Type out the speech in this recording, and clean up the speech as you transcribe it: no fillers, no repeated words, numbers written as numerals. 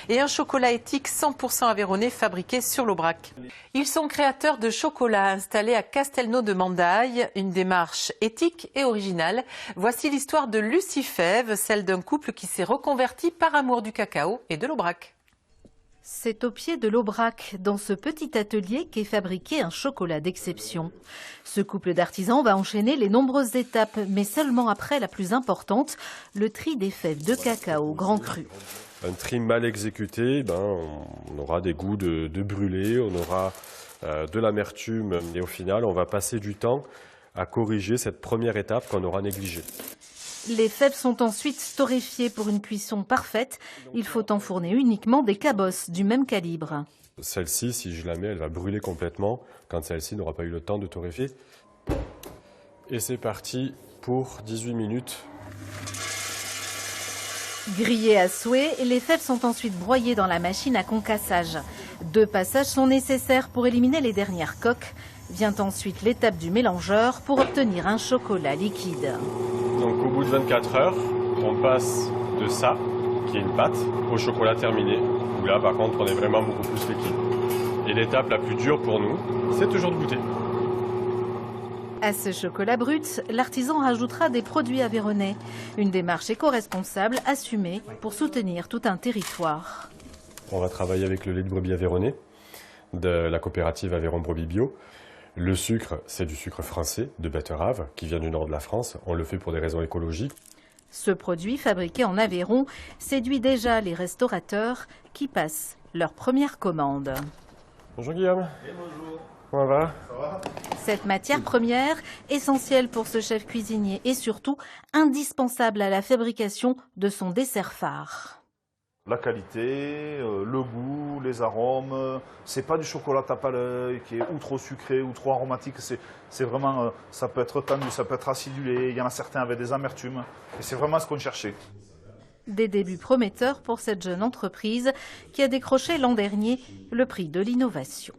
et un chocolat éthique 100% aveyronnais fabriqué sur l'Aubrac. Ils sont créateurs de chocolat installés à Castelnau de Mandaille, une démarche éthique et originale. Voici l'histoire de Lucie Fève, celle d'un couple qui s'est reconverti par amour du cacao et de l'Aubrac. C'est au pied de l'Aubrac, dans ce petit atelier, qu'est fabriqué un chocolat d'exception. Ce couple d'artisans va enchaîner les nombreuses étapes, mais seulement après la plus importante, le tri des fèves de cacao grand cru. Un tri mal exécuté, on aura des goûts de brûlé, on aura de l'amertume, et au final, on va passer du temps à corriger cette première étape qu'on aura négligée. Les fèves sont ensuite torréfiées pour une cuisson parfaite. Il faut enfourner uniquement des cabosses du même calibre. Celle-ci, si je la mets, elle va brûler complètement quand celle-ci n'aura pas eu le temps de torréfier. Et c'est parti pour 18 minutes. Grillées à souhait, les fèves sont ensuite broyées dans la machine à concassage. 2 passages sont nécessaires pour éliminer les dernières coques. Vient ensuite l'étape du mélangeur pour obtenir un chocolat liquide. Donc au bout de 24 heures, on passe de ça, qui est une pâte, au chocolat terminé, où là par contre on est vraiment beaucoup plus liquide. Et l'étape la plus dure pour nous, c'est toujours de goûter. À ce chocolat brut, l'artisan rajoutera des produits aveyronnais. Une démarche éco-responsable assumée pour soutenir tout un territoire. On va travailler avec le lait de brebis aveyronnais de la coopérative Aveyron Brebis Bio. Le sucre, c'est du sucre français, de betterave, qui vient du nord de la France. On le fait pour des raisons écologiques. Ce produit, fabriqué en Aveyron, séduit déjà les restaurateurs qui passent leur première commande. Bonjour Guillaume. Et bonjour. Comment va? Ça va? Cette matière première, essentielle pour ce chef cuisinier et surtout indispensable à la fabrication de son dessert phare. La qualité, le goût, les arômes, c'est pas du chocolat tape à l'œil qui est ou trop sucré ou trop aromatique, c'est vraiment, ça peut être tendu, ça peut être acidulé, il y en a certains avec des amertumes, et c'est vraiment ce qu'on cherchait. Des débuts prometteurs pour cette jeune entreprise qui a décroché l'an dernier le prix de l'innovation.